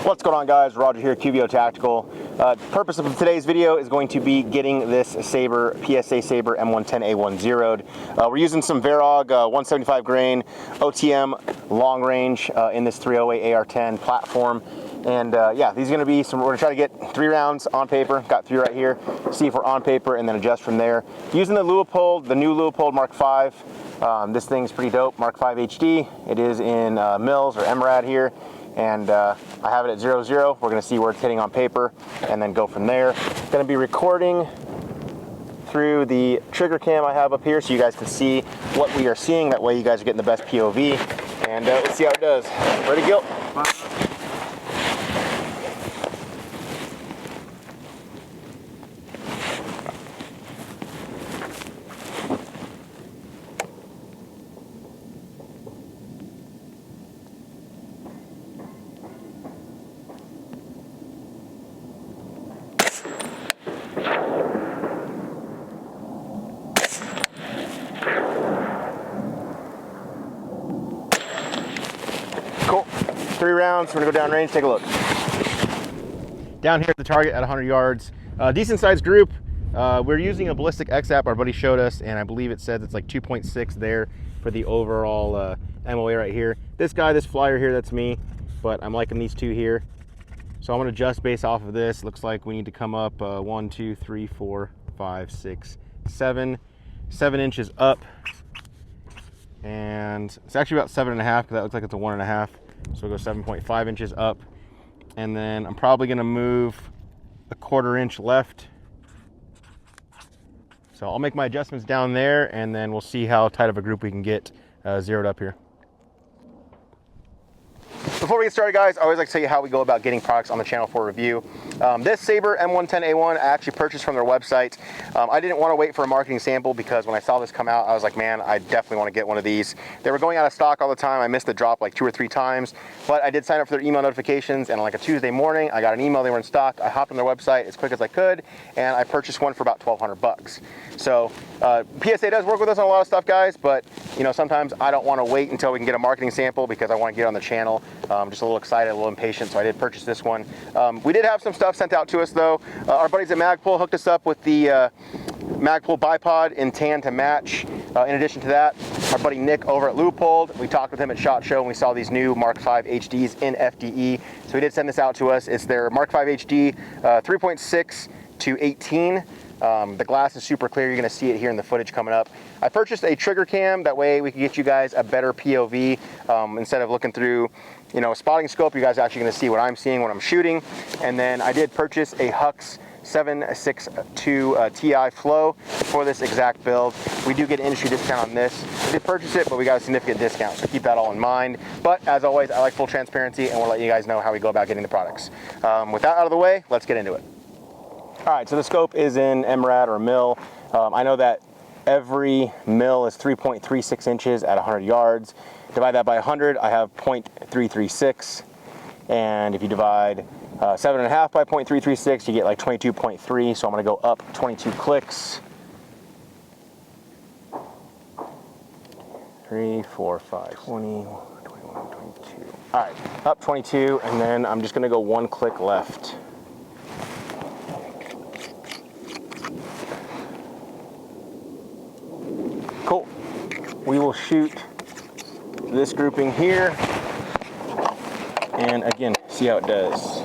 What's going on, guys? Roger here, QBO Tactical. Purpose of today's video is going to be getting this Saber, PSA Saber M110-A1 zeroed. We're using some Varog 175 grain OTM long range in this 308 AR-10 platform. And yeah, these are going to be some, we're going to try to get 3 rounds on paper. Got 3 right here. See if we're on paper and then adjust from there. Using the Leupold, the new Leupold Mark V. This thing's pretty dope, Mark V HD. It is in mils or MRAD here. And I have it at 0.0. We're going to see where it's hitting on paper and then go from there. Going to be recording through the trigger cam I have up here so you guys can see what we are seeing. That way you guys are getting the best POV. And let's see how it does. Ready to go? Cool. 3 rounds. We're gonna go down range, take a look. Down here at the target at 100 yards. Decent sized group. We're using a ballistic X app our buddy showed us, and I believe it says it's like 2.6 there for the overall MOA right here. This guy, this flyer here, that's me, but I'm liking these 2 here. So I'm gonna adjust based off of this. Looks like we need to come up 1, 2, 3, 4, 5, 6, 7 inches up. And it's actually about 7.5 because that looks like it's a 1.5. So we'll go 7.5 inches up. And then I'm probably gonna move a 1/4 inch left. So I'll make my adjustments down there and then we'll see how tight of a group we can get zeroed up here. Before we get started, guys, I always like to tell you how we go about getting products on the channel for review. This Saber M110-A1 I actually purchased from their website. I didn't want to wait for a marketing sample because when I saw this come out, I was like, man, I definitely want to get one of these. They were going out of stock all the time. I missed the drop like 2 or 3 times, but I did sign up for their email notifications, and on like a Tuesday morning, I got an email they were in stock. I hopped on their website as quick as I could, and I purchased one for about 1,200 bucks. So PSA does work with us on a lot of stuff, guys, but you know, sometimes I don't want to wait until we can get a marketing sample because I want to get on the channel. Just a little excited, a little impatient, so I did purchase this one. We did have some stuff sent out to us though. Our buddies at Magpul hooked us up with the Magpul bipod in tan to match. In addition to that, our buddy Nick over at Leupold, we talked with him at SHOT Show and we saw these new Mark V HDs in FDE. So he did send this out to us. It's their Mark V HD 3.6 to 18. The glass is super clear. You're going to see it here in the footage coming up. I purchased a trigger cam. That way we can get you guys a better POV. Instead of looking through, you know, a spotting scope, you guys are actually going to see what I'm seeing when I'm shooting. And then I did purchase a Hux 762 Ti Flow for this exact build. We do get an industry discount on this. I did purchase it, but we got a significant discount, so keep that all in mind. But as always, I like full transparency, and we'll let you guys know how we go about getting the products. With that out of the way, let's get into it. All right, so the scope is in MRAD or mil. I know that every mil is 3.36 inches at 100 yards. Divide that by 100, I have 0.336. And if you divide 7.5 by 0.336, you get like 22.3. So I'm gonna go up 22 clicks. 3, 4, 5, 20, 21, 22. All right, up 22, and then I'm just gonna go 1 click left. Cool. We will shoot this grouping here and again see how it does.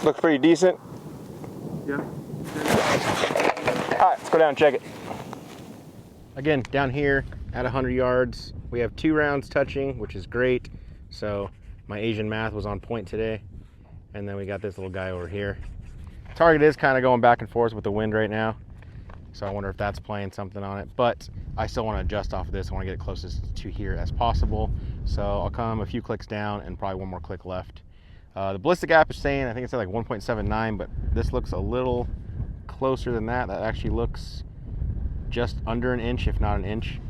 Looks pretty decent. Yeah. All right, let's go down and check it. Again, down here at 100 yards, we have 2 rounds touching, which is great. So my Asian math was on point today. And then we got this little guy over here. Target is kind of going back and forth with the wind right now. So I wonder if that's playing something on it. But I still want to adjust off of this. I want to get it closest to here as possible. So I'll come a few clicks down and probably 1 more click left. The ballistic app is saying, I think it's at like 1.79, but this looks a little closer than that. That actually looks just under an inch, if not an inch.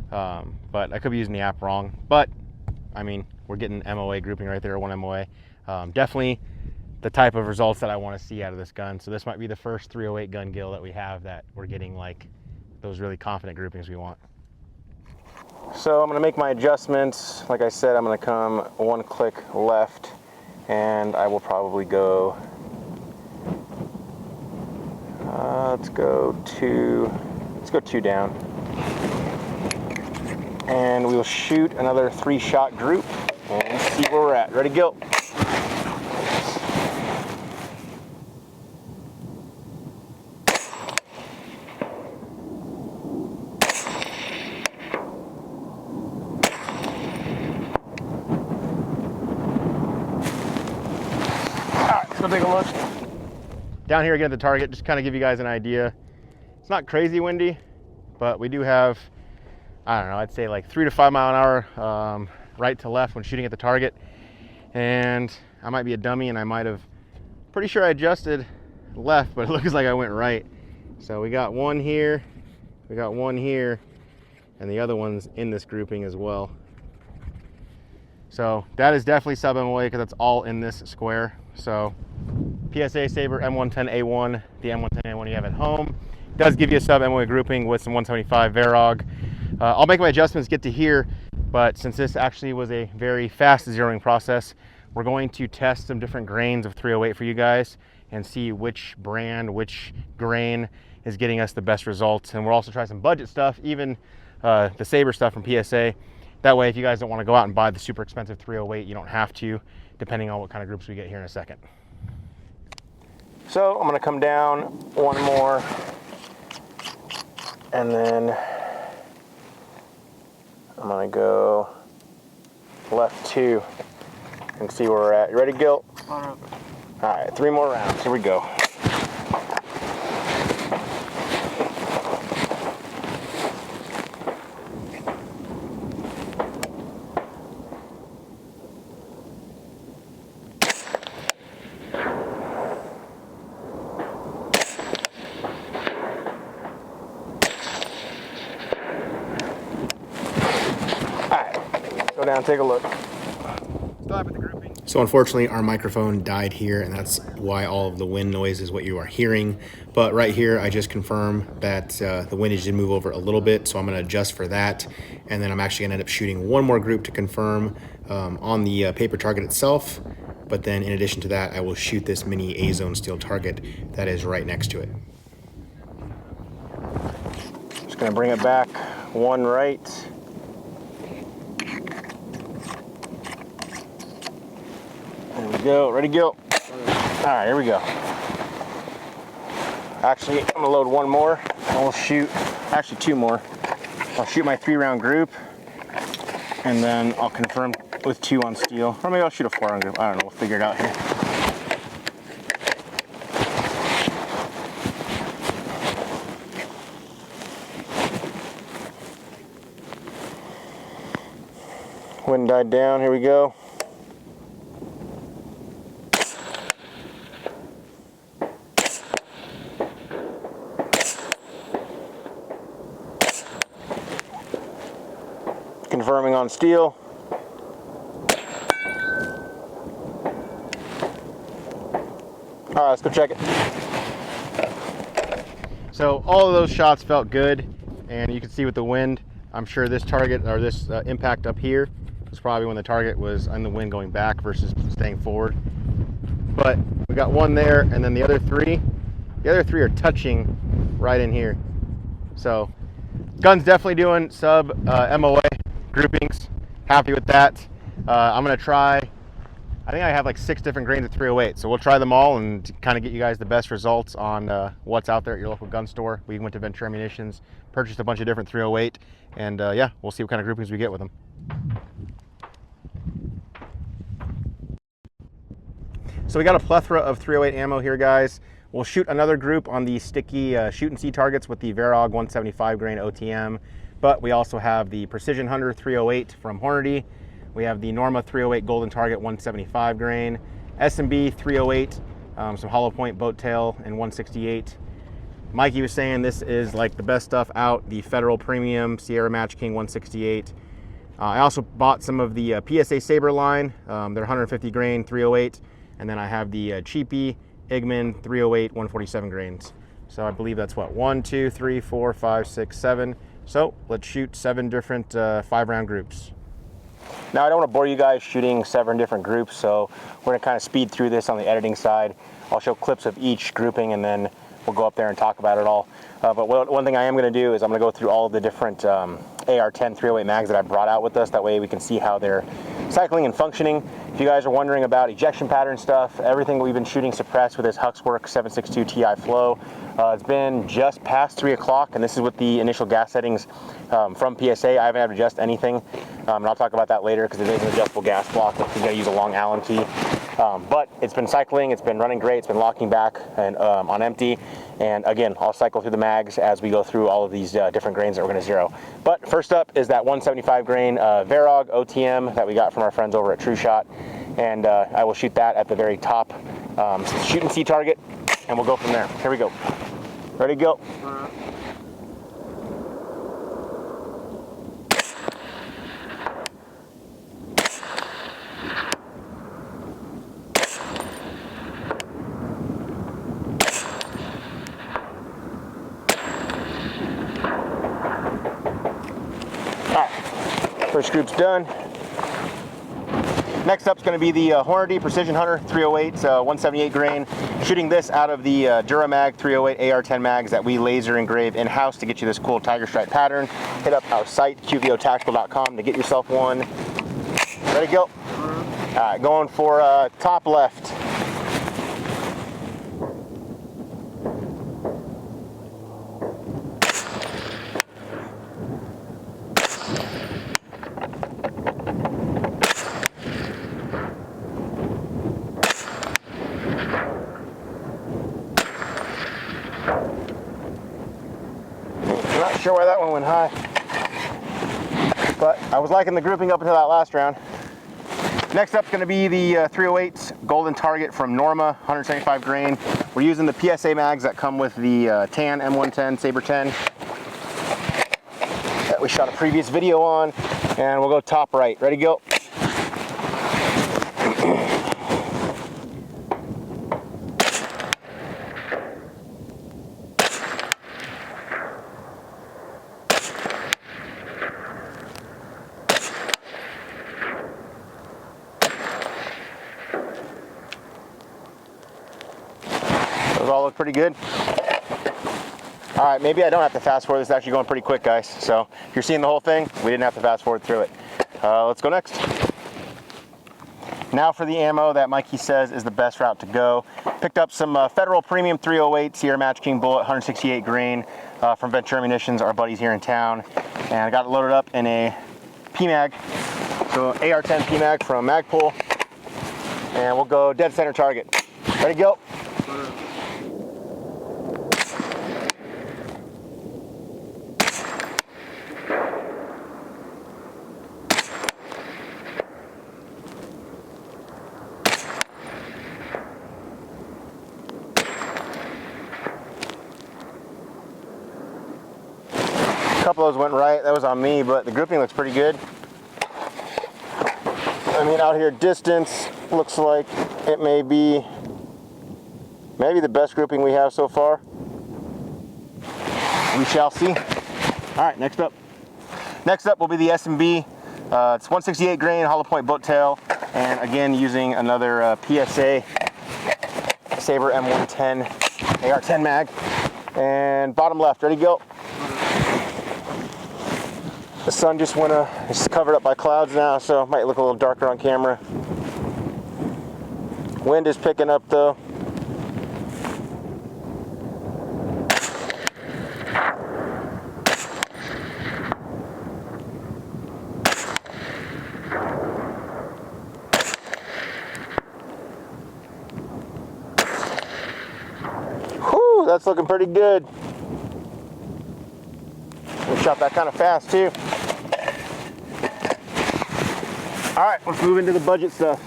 But I could be using the app wrong. But I mean, we're getting MOA grouping right there, 1 MOA. Definitely the type of results that I want to see out of this gun. So this might be the first 308 gun gill that we have that we're getting like those really confident groupings we want. So I'm going to make my adjustments. Like I said, I'm going to come one click left, and I will probably go, let's go two down. And we will shoot another 3-shot group and see where we're at. Ready, go. Let's take a look. Down here again at the target, just kind of give you guys an idea. It's not crazy windy, but we do have, I don't know, I'd say like 3 to 5 mile an hour right to left when shooting at the target. And I might be a dummy and I might have, pretty sure I adjusted left, but it looks like I went right. So we got one here, we got one here, and the other one's in this grouping as well. So that is definitely sub MOA because that's all in this square. So PSA Saber M110-A1, the M110-A1 you have at home, does give you a sub MOA grouping with some 175 Varog. I'll make my adjustments get to here, but since this actually was a very fast zeroing process, we're going to test some different grains of 308 for you guys and see which brand, which grain is getting us the best results. And we'll also try some budget stuff, even the Saber stuff from PSA. That way, if you guys don't want to go out and buy the super expensive 308, you don't have to, depending on what kind of groups we get here in a second. So I'm going to come down one more, and then I'm going to go left 2 and see where we're at. You ready, Gil? All right, 3 more rounds. Here we go. Down, take a look. Stop at the grouping. So unfortunately our microphone died here, and that's why all of the wind noise is what you are hearing. But right here I just confirm that the windage did move over a little bit, so I'm going to adjust for that, and then I'm actually going to end up shooting one more group to confirm on the paper target itself. But then in addition to that, I will shoot this mini A-zone steel target that is right next to it. Just going to bring it back one right. There we go, ready, go. All right, here we go. Actually, I'm gonna load one more, and we'll shoot, actually 2 more. I'll shoot my 3-round group, and then I'll confirm with 2 on steel. Or maybe I'll shoot a 4-round group, I don't know, we'll figure it out here. Wind died down, here we go. Confirming on steel. All right, let's go check it. So all of those shots felt good, and you can see with the wind, I'm sure this target or this impact up here was probably when the target was in the wind going back versus staying forward. But we got one there, and then the other three are touching right in here. So gun's definitely doing sub MOA groupings. Happy with that. I'm gonna try, I think I have like 6 different grains of 308, so we'll try them all and kind of get you guys the best results on what's out there at your local gun store. We went to Ventura Munitions, purchased a bunch of different 308, and yeah, we'll see what kind of groupings we get with them. So we got a plethora of 308 ammo here, guys. We'll shoot another group on the sticky shoot and see targets with the Varog 175 grain OTM, but we also have the Precision Hunter 308 from Hornady. We have the Norma 308 Golden Target 175 grain, S&B 308, some hollow point boat tail and 168. Mikey was saying this is like the best stuff out, the Federal Premium Sierra Match King 168. I also bought some of the PSA Saber line, their 150 grain 308. And then I have the cheapy Igman 308 147 grains. So I believe that's what, 1, 2, 3, 4, 5, 6, 7. So let's shoot 7 different 5-round groups. Now I don't want to bore you guys shooting 7 different groups, so we're going to kind of speed through this on the editing side. I'll show clips of each grouping and then we'll go up there and talk about it all. But one thing I am going to do is I'm going to go through all of the different AR-10 308 mags that I brought out with us. That way we can see how they're cycling and functioning. If you guys are wondering about ejection pattern stuff, everything we've been shooting suppressed with this Huxwork 762 Ti Flow. It's been just past 3 o'clock, and this is with the initial gas settings from PSA. I haven't had to adjust anything, and I'll talk about that later because it is an adjustable gas block. You're going to use a long Allen key. But it's been cycling, it's been running great, it's been locking back and on empty. And again, I'll cycle through the mags as we go through all of these different grains that we're going to zero. But first up is that 175 grain Varog OTM that we got from our friends over at True Shot. And I will shoot that at the very top shoot and see target, and we'll go from there. Here we go. Ready, go. First group's done. Next up is going to be the Hornady Precision Hunter 308, 178 grain. Shooting this out of the Duramag 308 AR-10 mags that we laser engrave in-house to get you this cool tiger stripe pattern. Hit up our site, qvotactical.com, to get yourself one. Ready, go. All right, going for top left. Not sure why that one went high, but I was liking the grouping up until that last round. Next up is going to be the 308 Golden Target from Norma, 175 grain. We're using the PSA mags that come with the tan M110 Saber 10 that we shot a previous video on, and we'll go top right. Ready, go. Those all look pretty good. All right, maybe I don't have to fast forward. This is actually going pretty quick, guys. So if you're seeing the whole thing, we didn't have to fast forward through it. Let's go next. Now for the ammo that Mikey says is the best route to go. Picked up some Federal Premium 308 Sierra Match King Bullet 168 grain from Ventura Munitions, our buddies here in town. And I got it loaded up in a PMag. So AR-10 PMag from Magpul. And we'll go dead center target. Ready, go. A couple of those went right. That was on me, but the grouping looks pretty good. I mean, out here distance looks like it may be maybe the best grouping we have so far. We shall see. All right, next up. Next up will be the S&B. It's 168 grain hollow point boat tail, and again using another PSA Saber M110 AR-10 mag. And bottom left, ready, go. The sun just it's covered up by clouds now, so it might look a little darker on camera. Wind is picking up though. Whew, that's looking pretty good. We shot that kind of fast too. All right, let's move into the budget stuff.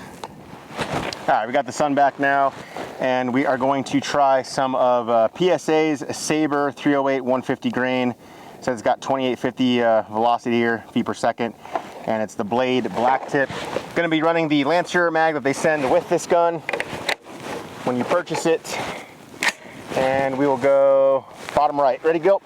All right, we got the sun back now, and we are going to try some of PSA's Saber 308 150 grain. It says it's got 2850 velocity here, feet per second, and it's the Blade black tip. Going to be running the Lancer mag that they send with this gun. when you purchase it. And we will go bottom right. Ready, go.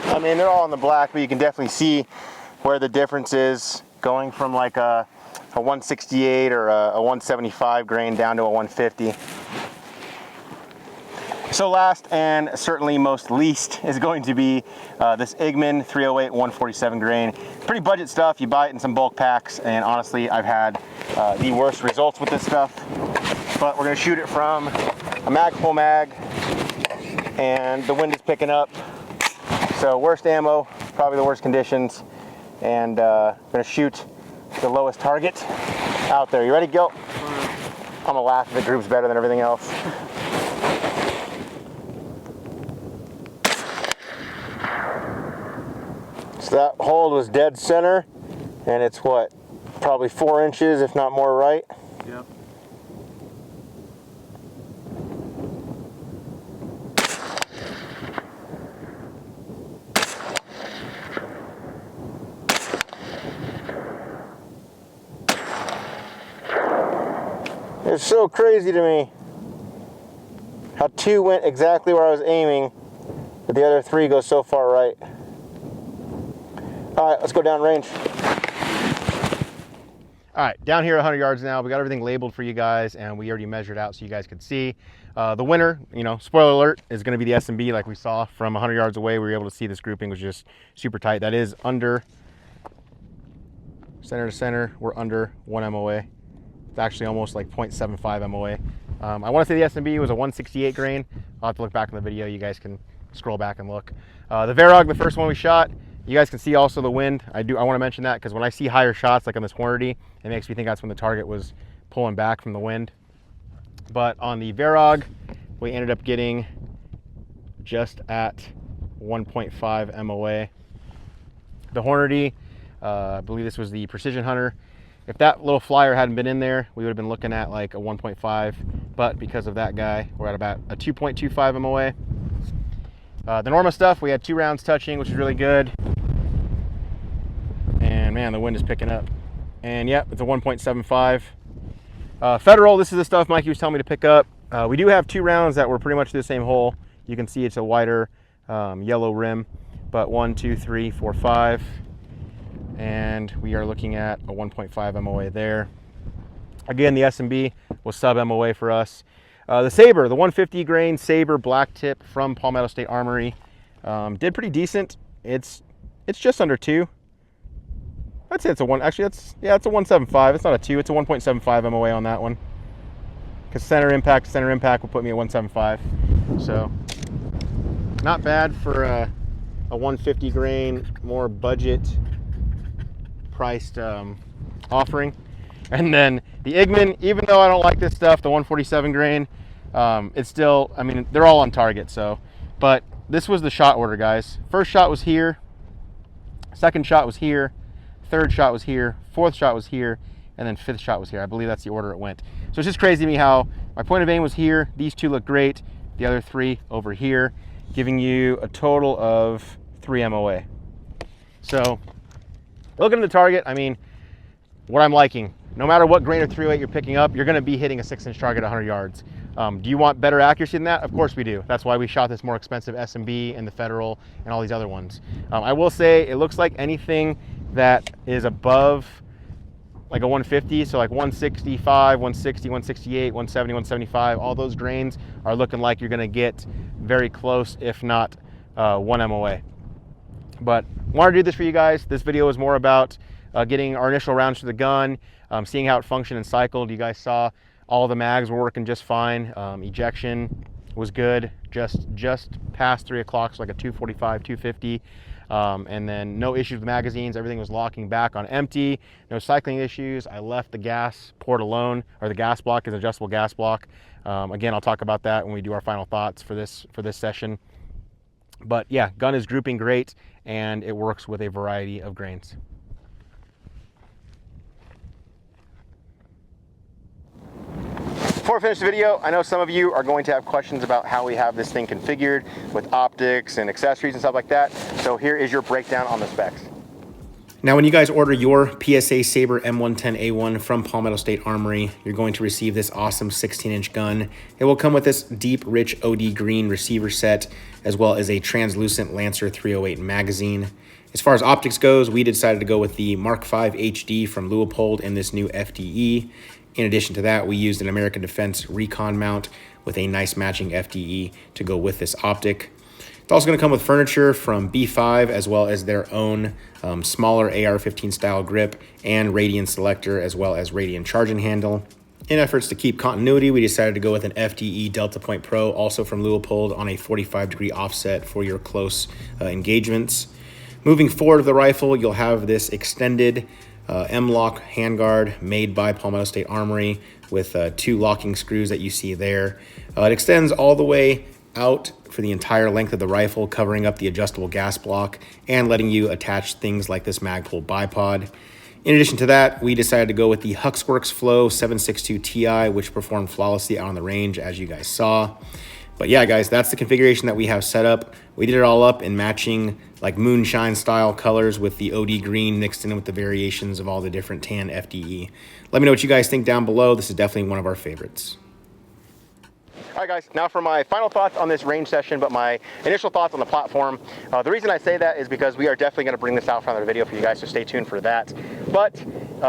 I mean, they're all in the black, but you can definitely see where the difference is going from like a 168 or a 175 grain down to a 150. So last and certainly most least is going to be this Igman 308 147 grain. Pretty budget stuff. You buy it in some bulk packs, and honestly, I've had the worst results with this stuff. But we're going to shoot it from a mag full mag, and the wind is picking up. So worst ammo, probably the worst conditions, and gonna shoot the lowest target out there. You ready? Go. I'm gonna laugh if the group's better than everything else. So that hold was dead center, and it's what, probably 4 inches, if not more, right? Yep. It's so crazy to me how 2 went exactly where I was aiming, but the other 3 go so far right. All right, let's go down range. All right, down here 100 yards now. We got everything labeled for you guys, and we already measured out so you guys could see. The winner, you know, spoiler alert, is going to be the S&B like we saw from 100 yards away. We were able to see this grouping was just super tight. That is under center to center. We're under 1 MOA. It's actually almost like 0.75 MOA. I want to say the S&B was a 168 grain. I'll have to look back in the video. You guys can scroll back and look. The Varog, the first one we shot, you guys can see also the wind. I want to mention that because when I see higher shots like on this Hornady, it makes me think that's when the target was pulling back from the wind. But on the Varog, we ended up getting just at 1.5 MOA. The Hornady, I believe this was the Precision Hunter. If that little flyer hadn't been in there, we would have been looking at like a 1.5, but because of that guy, we're at about a 2.25 MOA. The Norma stuff, we had 2 rounds touching, which is really good. And man, the wind is picking up. And yep, it's a 1.75. Federal, this is the stuff Mikey was telling me to pick up. We do have 2 rounds that were pretty much the same hole. You can see it's a wider yellow rim, but 1, 2, 3, 4, 5. And we are looking at a 1.5 MOA there. Again, the S&B was sub MOA for us. The Saber, the 150 grain Saber black tip from Palmetto State Armory, did pretty decent. It's just under 2. I'd say it's a 1. Actually, it's a 175. It's not a 2. It's a 1.75 MOA on that one. Because center impact will put me at 175. So not bad for a 150 grain, more budget priced offering. And then the Igman, even though I don't like this stuff, the 147 grain, it's still, I mean, they're all on target. So, but this was the shot order, guys. First shot was here, second shot was here, third shot was here, fourth shot was here, and then fifth shot was here. I believe that's the order it went. So it's just crazy to me how my point of aim was here. These 2 look great. The other 3 over here, giving you a total of 3 MOA. So looking at the target, I mean, what I'm liking, no matter what grain of 308 you're picking up, you're going to be hitting a 6-inch target at 100 yards. Do you want better accuracy than that? Of course we do. That's why we shot this more expensive S&B and the Federal and all these other ones. I will say it looks like anything that is above like a 150, so like 165, 160, 168, 170, 175, all those grains are looking like you're going to get very close, if not 1 MOA. But I wanted to do this for you guys. This video is more about getting our initial rounds to the gun, seeing how it functioned and cycled. You guys saw all the mags were working just fine. Ejection was good, just past 3 o'clock, so like a 245, 250. And then no issues with magazines. Everything was locking back on empty. No cycling issues. I left the gas port alone, or the gas block is an adjustable gas block. Again, I'll talk about that when we do our final thoughts for this session. But yeah, gun is grouping great, and it works with a variety of grains. Before we finish the video, I know some of you are going to have questions about how we have this thing configured with optics and accessories and stuff like that. So here is your breakdown on the specs. Now, when you guys order your PSA Saber M110-A1 from Palmetto State Armory, you're going to receive this awesome 16-inch gun. It will come with this deep, rich OD green receiver set, as well as a translucent Lancer 308 magazine. As far as optics goes, we decided to go with the Mark V HD from Leupold in this new FDE. In addition to that, we used an American Defense Recon mount with a nice matching FDE to go with this optic. It's also going to come with furniture from B5, as well as their own smaller AR-15 style grip and Radian selector, as well as Radian charging handle. In efforts to keep continuity, we decided to go with an FDE Delta Point Pro, also from Leupold, on a 45-degree offset for your close engagements. Moving forward of the rifle, you'll have this extended M-lock handguard made by Palmetto State Armory with 2 locking screws that you see there. It extends all the way out for the entire length of the rifle, covering up the adjustable gas block and letting you attach things like this Magpul bipod. In addition to that, we decided to go with the Huxworks Flow 762 Ti, which performed flawlessly out on the range, as you guys saw. But yeah, guys, that's the configuration that we have set up. We did it all up in matching like moonshine style colors with the OD green mixed in with the variations of all the different tan FDE. Let me know what you guys think down below. This is definitely one of our favorites. All right, guys, now for my final thoughts on this range session, but my initial thoughts on the platform. The reason I say that is because we are definitely going to bring this out for another video for you guys, so stay tuned for that. But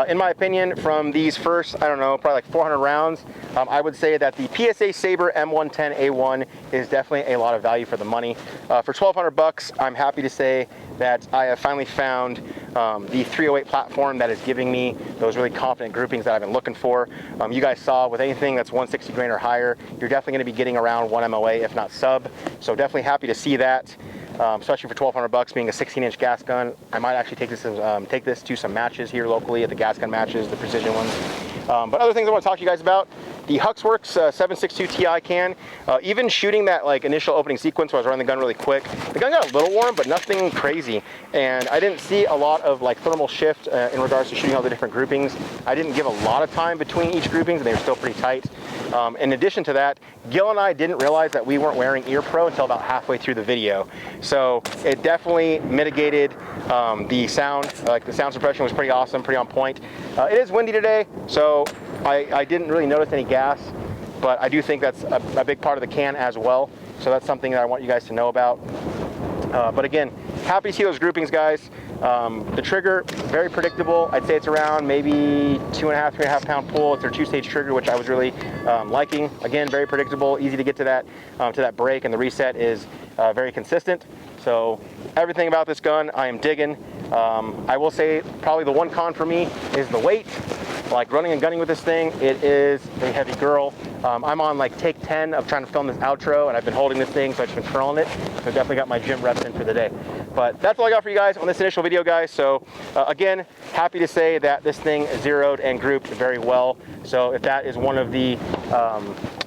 in my opinion, from these first, I don't know, probably like 400 rounds, I would say that the PSA Saber M110-A1 is definitely a lot of value for the money. For 1,200 bucks, I'm happy to say that I have finally found the 308 platform that is giving me those really confident groupings that I've been looking for. You guys saw with anything that's 160 grain or higher, you're definitely going to be getting around 1 MOA, if not sub. So definitely happy to see that, especially for 1,200 bucks being a 16-inch gas gun. I might actually take this to some matches here locally at the gas gun matches, the precision ones. But other things I want to talk to you guys about, the Huxworks 762 Ti can, even shooting that like initial opening sequence where I was running the gun really quick, the gun got a little warm, but nothing crazy. And I didn't see a lot of like thermal shift in regards to shooting all the different groupings. I didn't give a lot of time between each groupings, and they were still pretty tight. In addition to that, Gil and I didn't realize that we weren't wearing ear pro until about halfway through the video. So it definitely mitigated the sound. Like the sound suppression was pretty awesome, pretty on point. It is windy today, so I didn't really notice any gas, but I do think that's a big part of the can as well. So that's something that I want you guys to know about. But again, happy to see those groupings, guys. The trigger, very predictable. I'd say it's around maybe 2.5, 3.5 pound pull. It's their 2-stage trigger, which I was really liking. Again, very predictable, easy to get to that break, and the reset is very consistent. So everything about this gun, I am digging. I will say probably the one con for me is the weight. Like running and gunning with this thing, it is a heavy girl. I'm on like take 10 of trying to film this outro, and I've been holding this thing, so I've just been curling it. So I've definitely got my gym reps in for the day. But that's all I got for you guys on this initial video, guys. So again, happy to say that this thing zeroed and grouped very well. So if that is one of the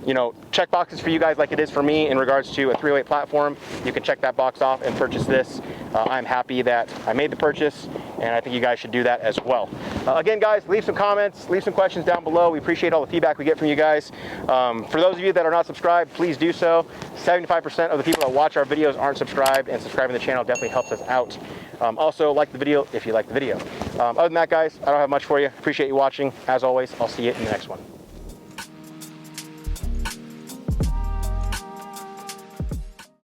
you know, check boxes for you guys like it is for me in regards to a 308 platform, you can check that box off and purchase this. I'm happy that I made the purchase, and I think you guys should do that as well. Again, guys, leave some comments, leave some questions down below. We appreciate all the feedback we get from you guys. For those of you that are not subscribed, please do so. 75% of the people that watch our videos aren't subscribed, and subscribing to the channel definitely helps us out. Also, like the video if you like the video. Other than that, guys, I don't have much for you. Appreciate you watching. As always, I'll see you in the next one.